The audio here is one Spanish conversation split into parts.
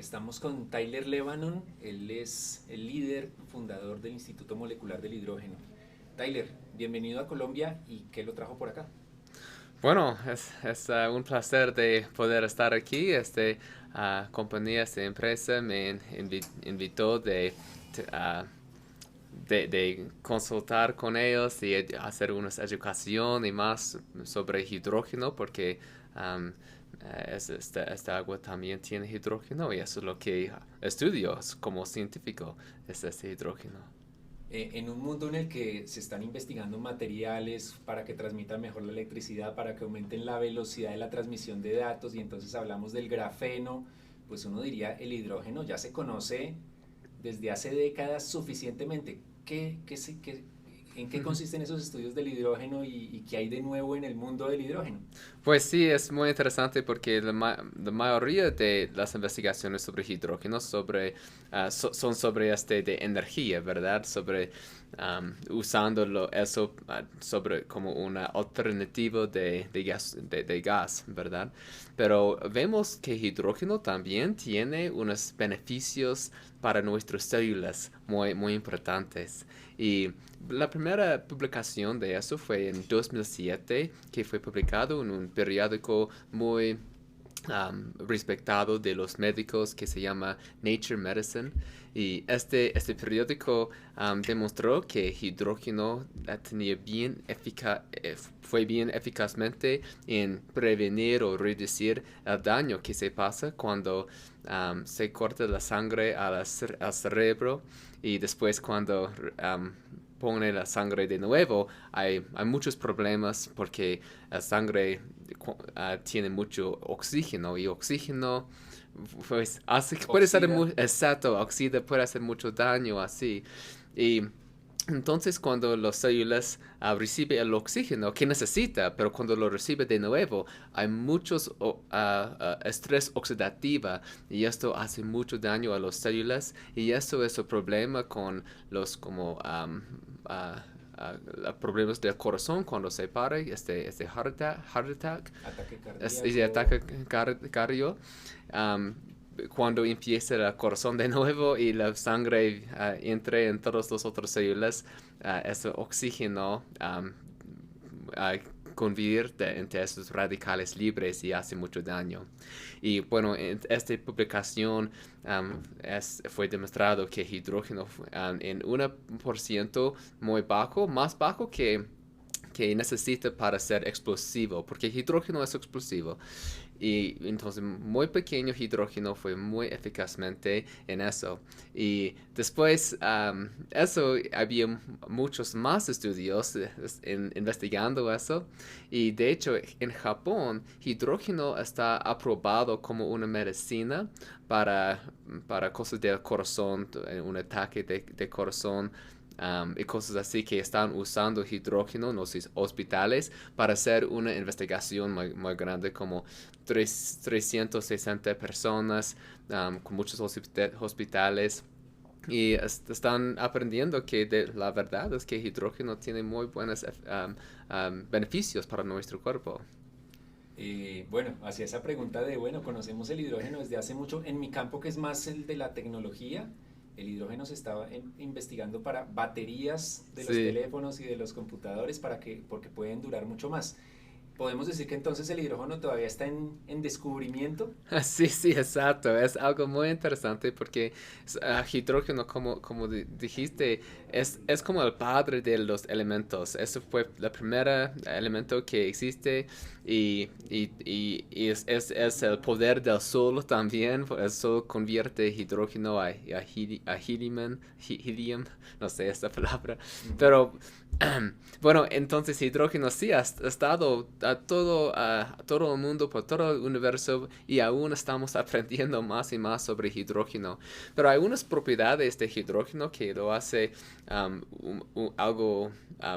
Estamos con Tyler Lebanon, él es el líder fundador del Instituto Molecular del Hidrógeno. Tyler, bienvenido a Colombia y ¿qué lo trajo por acá? Bueno, es un placer de poder estar aquí. Compañía, esta empresa me invitó de consultar con ellos y hacer una educación y más sobre hidrógeno porque um, esta agua también tiene hidrógeno y eso es lo que estudio como científico, es este hidrógeno. En un mundo en el que se están investigando materiales para que transmitan mejor la electricidad, para que aumenten la velocidad de la transmisión de datos y entonces hablamos del grafeno, pues uno diría el hidrógeno ya se conoce desde hace décadas suficientemente. ¿En qué consisten esos estudios del hidrógeno y qué hay de nuevo en el mundo del hidrógeno? Pues sí, es muy interesante porque la mayoría de las investigaciones sobre hidrógeno son sobre de energía, ¿verdad? Sobre usándolo eso sobre como una alternativa de gas, ¿verdad? Pero vemos que hidrógeno también tiene unos beneficios para nuestras células muy importantes. Y la primera publicación de eso fue en 2007, que fue publicado en un periódico muy respetado de los médicos que se llama Nature Medicine. Y este periódico demostró que hidrógeno fue bien eficazmente en prevenir o reducir el daño que se pasa cuando se corta la sangre al cerebro y después cuando pone la sangre de nuevo, hay muchos problemas porque la sangre tiene mucho oxígeno y oxígeno pues puede ser Oxida. exacto, oxida puede hacer mucho daño así. Y entonces cuando las células reciben el oxígeno que necesita, pero cuando lo recibe de nuevo, hay muchos estrés oxidativa y esto hace mucho daño a las células y eso es el problema con los como problemas del corazón cuando se para este heart attack, Ataque ese ataque cardíaco. cardio. um, Cuando empieza el corazón de nuevo y la sangre entra en todas las otras células, ese oxígeno uh, convierte en esos radicales libres y hace mucho daño. Y bueno, en esta publicación fue demostrado que hidrógeno en 1% muy bajo, más bajo que necesita para ser explosivo, porque el hidrógeno es explosivo. Y entonces muy pequeño hidrógeno fue muy eficazmente en eso. Y después eso había muchos más estudios investigando eso. Y de hecho en Japón hidrógeno está aprobado como una medicina para, para cosas del corazón, un ataque de corazón y cosas así que están usando hidrógeno en los hospitales para hacer una investigación muy grande como 360 personas con muchos hospitales y están aprendiendo que la verdad es que el hidrógeno tiene muy buenos beneficios para nuestro cuerpo. Bueno, hacia esa pregunta de, bueno, conocemos el hidrógeno desde hace mucho. En mi campo, que es más el de la tecnología, el hidrógeno se estaba investigando para baterías de los Sí. teléfonos y de los computadores porque pueden durar mucho más. ¿Podemos decir que entonces el hidrógeno todavía está en descubrimiento? Sí, sí, exacto. Es algo muy interesante porque hidrógeno, como dijiste, es como el padre de los elementos. Eso fue el primer elemento que existe y es el poder del sol también. El sol convierte hidrógeno a helium, no sé esta palabra, Ujú. pero bueno, entonces hidrógeno sí ha estado a todo el mundo, por todo el universo y aún estamos aprendiendo más y más sobre hidrógeno. Pero hay unas propiedades de hidrógeno que lo hace algo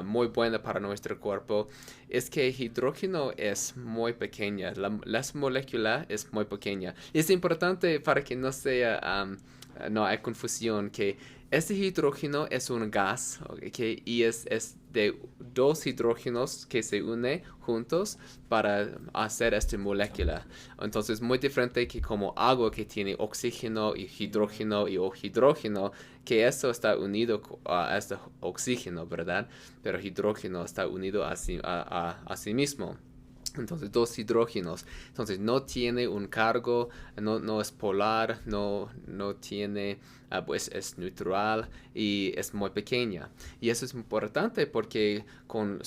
muy bueno para nuestro cuerpo. Es que el hidrógeno es muy pequeña, la molécula es muy pequeña. Y es importante para que no sea, no hay confusión que este hidrógeno es un gas, ¿ok? Y es de dos hidrógenos que se unen juntos para hacer esta molécula. Entonces, muy diferente que como agua que tiene oxígeno y hidrógeno y hidrógeno, que eso está unido a este oxígeno, ¿verdad? Pero hidrógeno está unido a sí mismo. Entonces, dos hidrógenos. Entonces, no tiene un cargo, no es polar, no tiene, pues es neutral y es muy pequeña. Y eso es importante porque con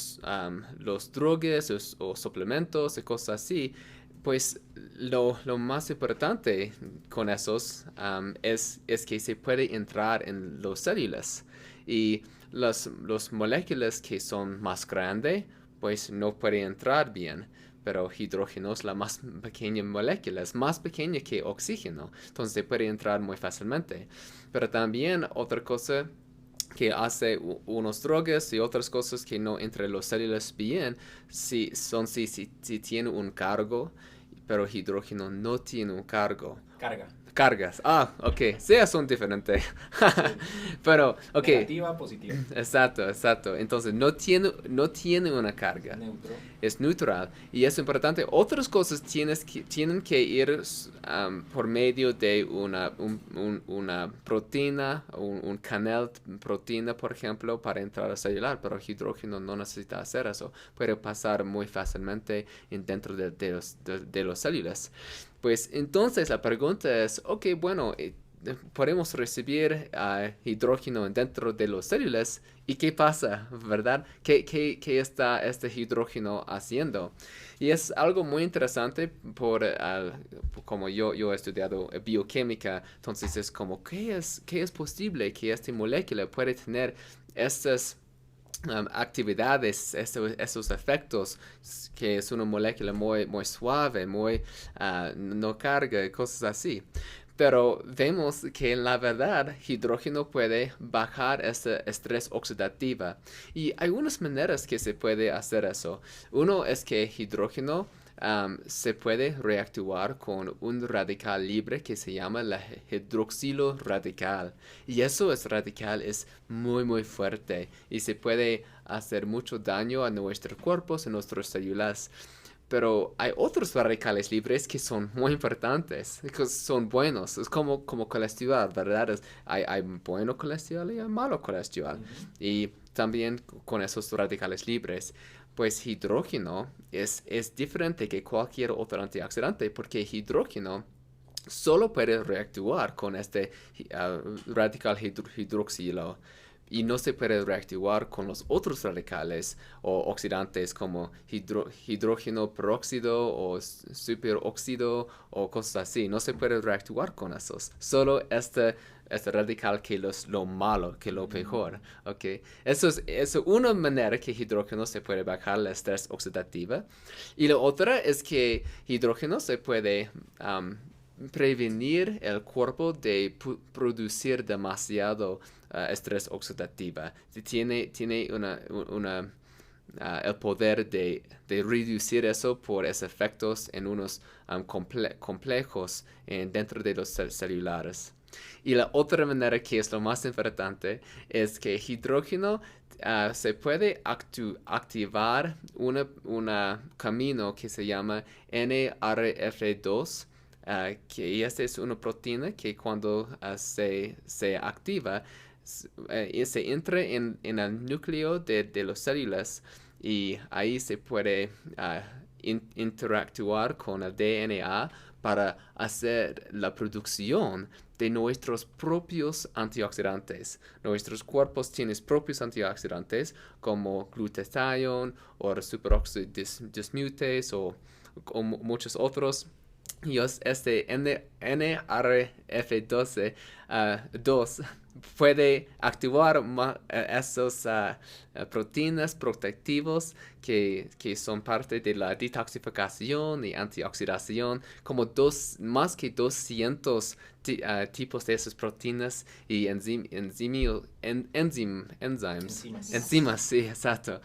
los drogas o suplementos y cosas así, pues lo más importante con esos es que se puede entrar en las células. Y las moléculas que son más grandes, pues no puede entrar bien. Pero hidrógeno es la más pequeña molécula, es más pequeña que oxígeno, entonces puede entrar muy fácilmente. Pero también otra cosa que hace unos drogas y otras cosas que no entran en las células bien, si tiene un cargo, pero hidrógeno no tiene un cargo. Cargas. Ok. Sí, son diferentes. Pero, ok. Negativa, positiva. Exacto. Entonces, no tiene una carga. Neutro. Es neutral. Y es importante. Otras cosas tienen que ir por medio de una proteína, un canal proteína, por ejemplo, para entrar a celular. Pero el hidrógeno no necesita hacer eso. Puede pasar muy fácilmente dentro de las células. Pues entonces la pregunta es, ok, bueno, podemos recibir hidrógeno dentro de las células, ¿y qué pasa, verdad? ¿Qué está este hidrógeno haciendo? Y es algo muy interesante como yo he estudiado bioquímica, entonces es como, ¿qué es posible que esta molécula puede tener estas actividades, esos efectos, que es una molécula muy suave, muy no carga, cosas así. Pero vemos que en la verdad hidrógeno puede bajar este estrés oxidativo. Y hay unas maneras que se puede hacer eso. Uno es que hidrógeno se puede reactivar con un radical libre que se llama la hidroxilo radical. Y eso radical es muy fuerte y se puede hacer mucho daño a nuestros cuerpos, a nuestras células. Pero hay otros radicales libres que son muy importantes, que son buenos. Es como colesterol, ¿verdad? Hay bueno colesterol y hay malo colesterol. Y también con esos radicales libres, pues hidrógeno es diferente que cualquier otro antioxidante porque hidrógeno solo puede reactivar con este radical hidroxilo y no se puede reactivar con los otros radicales o oxidantes como hidrógeno peróxido o superóxido o cosas así. No se puede reactivar con esos. Solo este radical que es lo malo, que es lo peor. Okay. Eso es una manera que hidrógeno se puede bajar el estrés oxidativo. Y la otra es que hidrógeno se puede prevenir el cuerpo de producir demasiado estrés oxidativo. Tiene el poder de reducir eso por esos efectos en unos complejos dentro de los celulares. Y la otra manera que es lo más importante es que hidrógeno se puede activar un camino que se llama NRF2, que esta es una proteína que cuando se activa, se entra en el núcleo de las células y ahí se puede interactuar con el DNA para hacer la producción de nuestros propios antioxidantes. Nuestros cuerpos tienen propios antioxidantes como glutathione o superóxido dismutase o muchos otros. Y este NRF2 puede activar esas proteínas protectivas que son parte de la detoxificación y antioxidación, como más que 200 tipos de esas proteínas y enzimas, sí, exacto.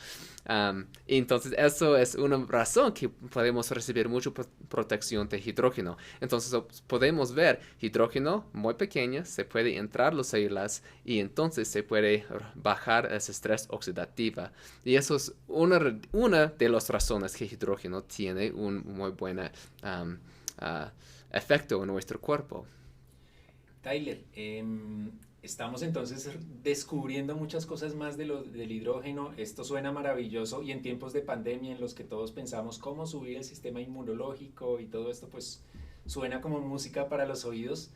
Entonces, eso es una razón que podemos recibir mucha protección de hidrógeno. Entonces, podemos ver hidrógeno muy pequeño, se puede entrar las células y entonces se puede bajar ese estrés oxidativo. Y eso es una de las razones que el hidrógeno tiene un muy buen efecto en nuestro cuerpo. Tyler, estamos entonces descubriendo muchas cosas más del hidrógeno. Esto suena maravilloso y en tiempos de pandemia en los que todos pensamos cómo subir el sistema inmunológico y todo esto, pues suena como música para los oídos.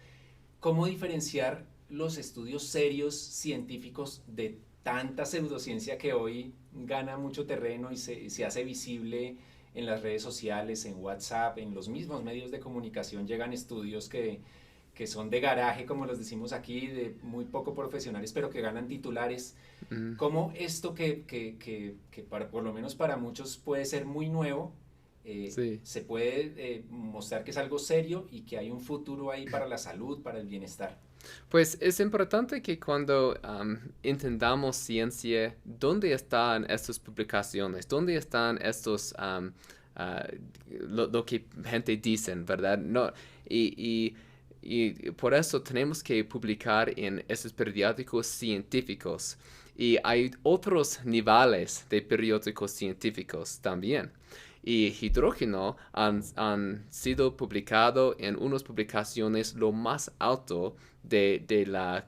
¿Cómo diferenciar los estudios serios científicos de tanta pseudociencia que hoy gana mucho terreno y se hace visible en las redes sociales, en WhatsApp, en los mismos medios de comunicación? Llegan estudios que son de garaje, como los decimos aquí, de muy poco profesionales, pero que ganan titulares. ¿Cómo esto que por lo menos para muchos puede ser muy nuevo, Sí. se puede mostrar que es algo serio y que hay un futuro ahí para la salud, para el bienestar? Pues es importante que cuando entendamos ciencia, ¿dónde están estas publicaciones? ¿Dónde están estos, lo que gente dicen, verdad? No, y por eso tenemos que publicar en esos periódicos científicos. Y hay otros niveles de periódicos científicos también. Y hidrógeno han sido publicado en unas publicaciones lo más alto de la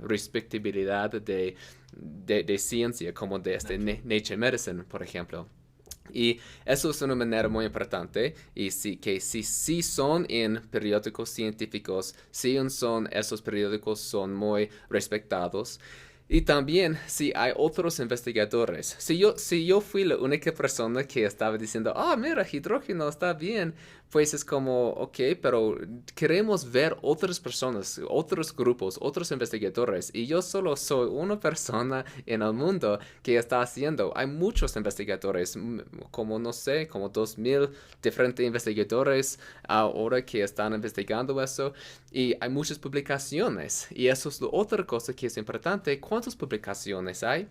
respetabilidad de ciencia, como de Nature Medicine, por ejemplo. Y eso es una manera muy importante, y si son en periódicos científicos, esos periódicos son muy respetados. Y también si hay otros investigadores. Si yo fui la única persona que estaba diciendo, mira, hidrógeno está bien, pues es como, ok, pero queremos ver otras personas, otros grupos, otros investigadores. Y yo solo soy una persona en el mundo que está haciendo. Hay muchos investigadores, como no sé, como 2000 diferentes investigadores ahora que están investigando eso. Y hay muchas publicaciones. Y eso es la otra cosa que es importante. ¿Cuántas publicaciones hay?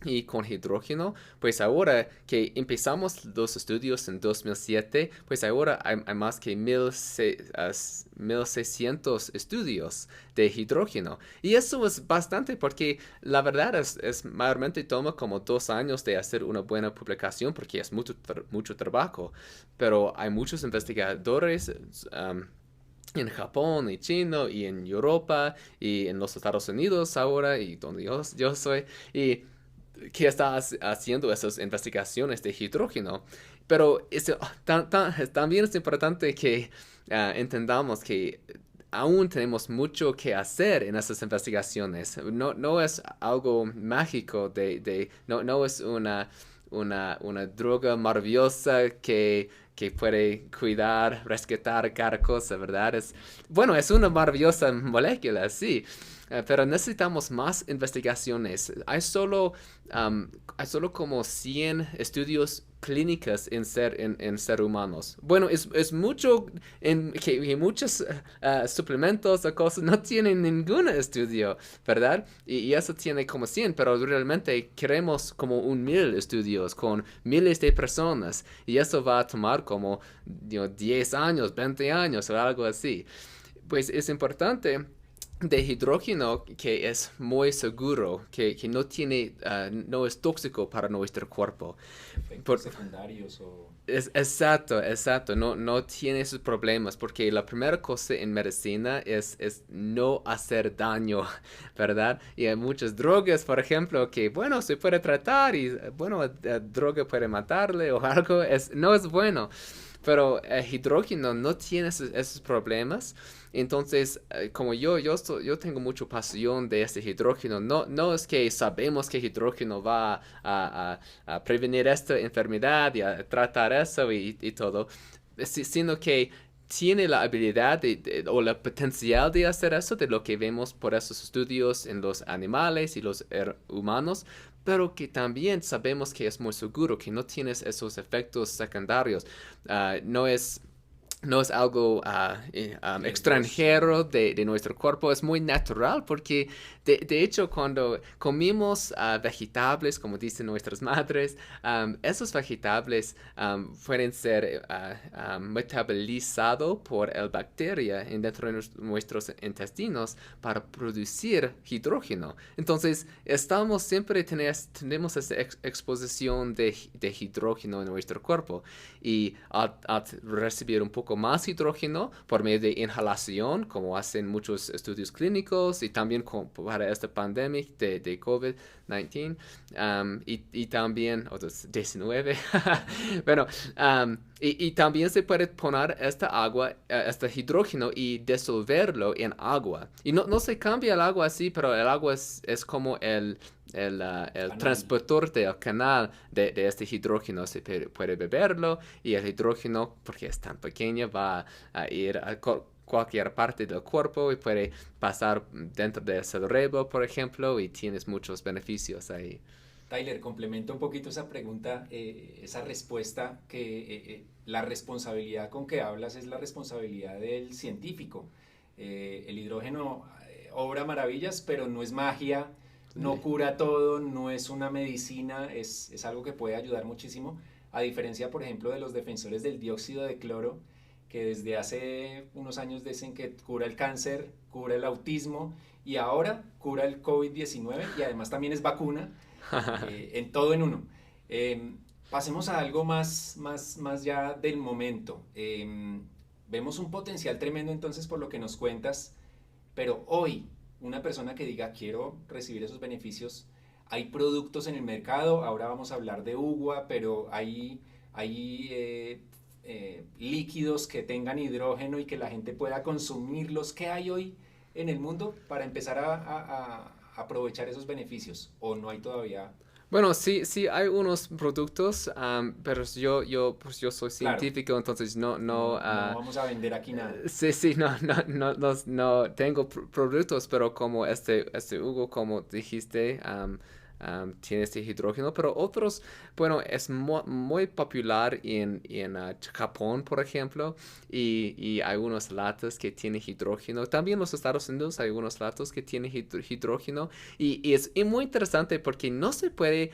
Y con hidrógeno, pues ahora que empezamos los estudios en 2007, pues ahora hay más que 1600 estudios de hidrógeno. Y eso es bastante porque la verdad es mayormente toma como 2 años de hacer una buena publicación porque es mucho trabajo. Pero hay muchos investigadores en Japón y China y en Europa y en los Estados Unidos ahora y donde yo soy. Y que está haciendo esas investigaciones de hidrógeno. Pero también es importante que entendamos que aún tenemos mucho que hacer en esas investigaciones. No es algo mágico, no es una droga maravillosa que puede cuidar, rescatar cada cosa, ¿verdad? Es una maravillosa molécula, sí. Pero necesitamos más investigaciones. Hay solo como 100 estudios clínicos en ser humanos. Bueno, es mucho que muchos suplementos o cosas no tienen ningún estudio, ¿verdad? Y eso tiene como 100, pero realmente queremos como 1000 estudios con miles de personas. Y eso va a tomar como 10 años, 20 años o algo así. Pues es importante de hidrógeno que es muy seguro, que no es tóxico para nuestro cuerpo. Efectos secundarios o... Exacto, no tiene esos problemas, porque la primera cosa en medicina es no hacer daño, ¿verdad? Y hay muchas drogas, por ejemplo, que, se puede tratar y, la droga puede matarle o algo, no es bueno. Pero el hidrógeno no tiene esos problemas. Entonces, como yo tengo mucha pasión de este hidrógeno. No es que sabemos que el hidrógeno va a prevenir esta enfermedad y a tratar eso y todo, sino que tiene la habilidad o la potencial de hacer eso, de lo que vemos por esos estudios en los animales y los humanos, pero que también sabemos que es muy seguro, que no tienes esos efectos secundarios. No es no es algo extranjero de nuestro cuerpo, es muy natural porque de hecho cuando comimos vegetables, como dicen nuestras madres, esos vegetables pueden ser metabolizados por la bacteria dentro de nuestros intestinos para producir hidrógeno. Entonces, siempre tenemos esa exposición de hidrógeno en nuestro cuerpo y al recibir un poco más hidrógeno por medio de inhalación, como hacen muchos estudios clínicos y también para esta pandemia de COVID-19 y también, 19, bueno, y también se puede poner esta agua, este hidrógeno y disolverlo en agua. Y no se cambia el agua así, pero el agua es como el transportador del canal de este hidrógeno. Se puede beberlo y el hidrógeno, porque es tan pequeño, va a ir a cualquier parte del cuerpo y puede pasar dentro del cerebro, por ejemplo, y tienes muchos beneficios ahí. Tyler, complemento un poquito esa pregunta, esa respuesta, que la responsabilidad con que hablas es la responsabilidad del científico. El hidrógeno obra maravillas, pero no es magia, no cura todo, no es una medicina, es algo que puede ayudar muchísimo, a diferencia, por ejemplo, de los defensores del dióxido de cloro, que desde hace unos años dicen que cura el cáncer, cura el autismo y ahora cura el COVID-19 y además también es vacuna, en todo en uno. Pasemos a algo más ya del momento. Vemos un potencial tremendo entonces por lo que nos cuentas, pero hoy una persona que diga quiero recibir esos beneficios, hay productos en el mercado, ahora vamos a hablar de UGUA, pero hay líquidos que tengan hidrógeno y que la gente pueda consumirlos. ¿Qué hay hoy en el mundo para empezar a aprovechar esos beneficios? ¿O no hay todavía? Bueno, sí hay unos productos, pero pues yo soy Claro, científico, entonces no vamos a vender aquí nada. sí, no tengo productos, pero como este Hugo, como dijiste, tiene este hidrógeno, pero otros, bueno, es muy popular en Japón, por ejemplo, y hay unos latas que tienen hidrógeno. También en los Estados Unidos hay unos latas que tienen hidrógeno, y es muy interesante porque no se puede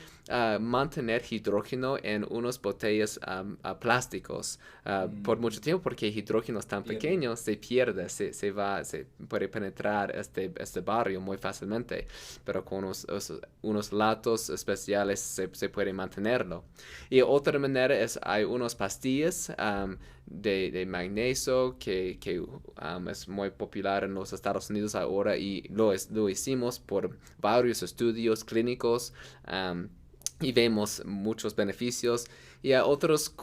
mantener hidrógeno en unas botellas plásticos por mucho tiempo porque el hidrógeno es tan Pierde. pequeño, se pierde, se puede penetrar este barrio muy fácilmente, pero con unos latos especiales se puede mantenerlo. Y otra manera hay unas pastillas de magnesio que es muy popular en los Estados Unidos ahora y lo hicimos por varios estudios clínicos. Y vemos muchos beneficios y hay otros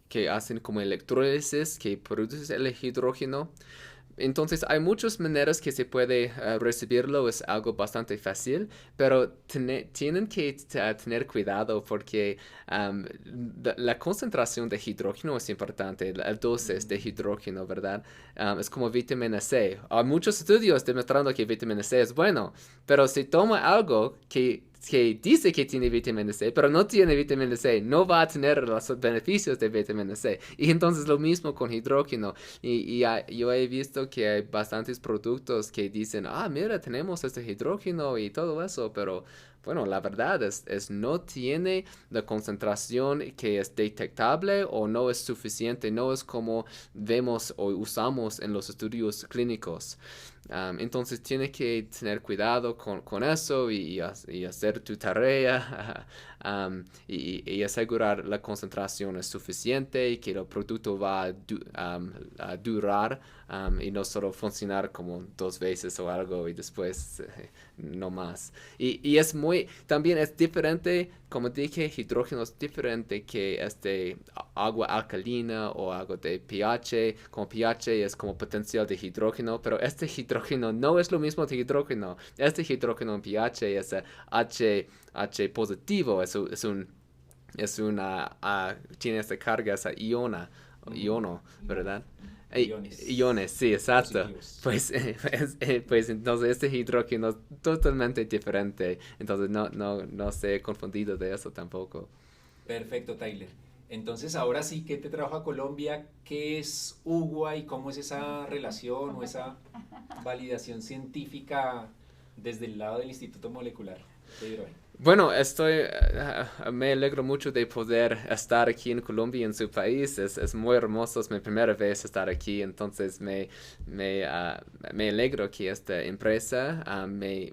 que hacen como electrólisis que producen el hidrógeno. Entonces hay muchas maneras que se puede recibirlo, es algo bastante fácil, pero tienen que tener cuidado porque la concentración de hidrógeno es importante, el dosis de hidrógeno, ¿verdad? Es como vitamina C. Hay muchos estudios demostrando que vitamina C es bueno, pero si toma algo que dice que tiene vitamina C, pero no tiene vitamina C, no va a tener los beneficios de vitamina C. Y entonces lo mismo con hidrógeno. Yo he visto que hay bastantes productos que dicen, mira, tenemos este hidrógeno y todo eso, pero bueno, la verdad es no tiene la concentración que es detectable o no es suficiente, no es como vemos o usamos en los estudios clínicos. Entonces tiene que tener cuidado con eso y hacer tu tarea y asegurar la concentración es suficiente y que el producto va a durar y no solo funcionar como 2 veces o algo y después no más. Y también es diferente, como dije, hidrógeno es diferente que agua alcalina o agua de pH. Como pH es como potencial de hidrógeno, pero este hidrógeno no es lo mismo de hidrógeno. Este hidrógeno en pH es H positivo, tiene esta carga, esa iono, ¿verdad? Iones, sí, exacto. Positivos. Pues entonces este hidrógeno es totalmente diferente. Entonces no se he confundido de eso tampoco. Perfecto, Tyler. Entonces, ahora sí, ¿qué te trajo a Colombia? ¿Qué es UGUA y cómo es esa relación o esa validación científica desde el lado del Instituto Molecular de Hidrógeno? Bueno, me alegro mucho de poder estar aquí en Colombia, en su país. Es muy hermoso, es mi primera vez estar aquí, entonces me alegro que esta empresa me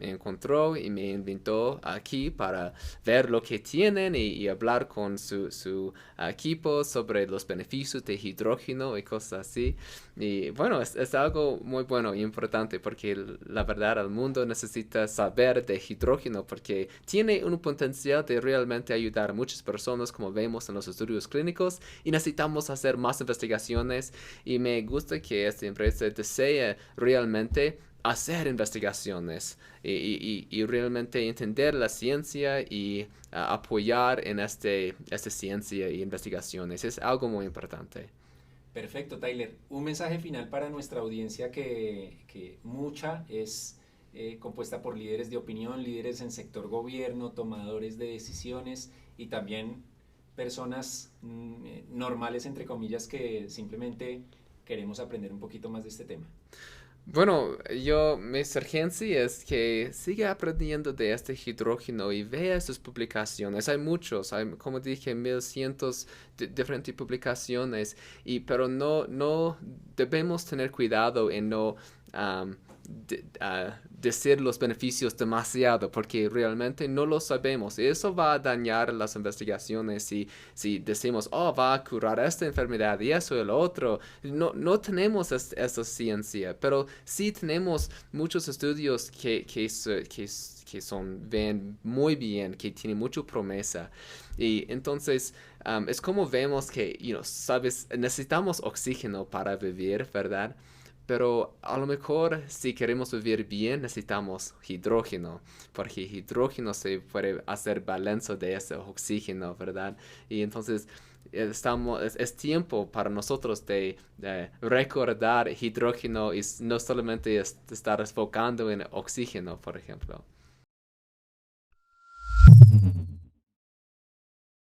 encontró y me invitó aquí para ver lo que tienen y hablar con su equipo sobre los beneficios de hidrógeno y cosas así. Y bueno, es algo muy bueno y importante porque la verdad el mundo necesita saber de hidrógeno porque tiene un potencial de realmente ayudar a muchas personas como vemos en los estudios clínicos y necesitamos hacer más investigaciones y me gusta que esta empresa desea realmente hacer investigaciones y realmente entender la ciencia y apoyar en esta ciencia y investigaciones. Es algo muy importante. Perfecto, Tyler. Un mensaje final para nuestra audiencia que mucha es compuesta por líderes de opinión, líderes en sector gobierno, tomadores de decisiones y también personas normales, entre comillas, que simplemente queremos aprender un poquito más de este tema. Bueno, mi sugerencia es que siga aprendiendo de este hidrógeno y vea sus publicaciones. Hay muchos, hay, como dije, 1100 diferentes publicaciones, pero no debemos tener cuidado en no decir los beneficios demasiado, porque realmente no lo sabemos. Y eso va a dañar las investigaciones si decimos, oh, va a curar esta enfermedad y eso y lo otro. No tenemos esa ciencia, pero sí tenemos muchos estudios que ven muy bien, que tienen mucha promesa. Y entonces es como vemos que, sabes, necesitamos oxígeno para vivir, ¿verdad? Pero a lo mejor si queremos vivir bien necesitamos hidrógeno, porque hidrógeno se puede hacer balance de ese oxígeno, ¿verdad? Y entonces es tiempo para nosotros de recordar hidrógeno y no solamente estar enfocando en oxígeno, por ejemplo.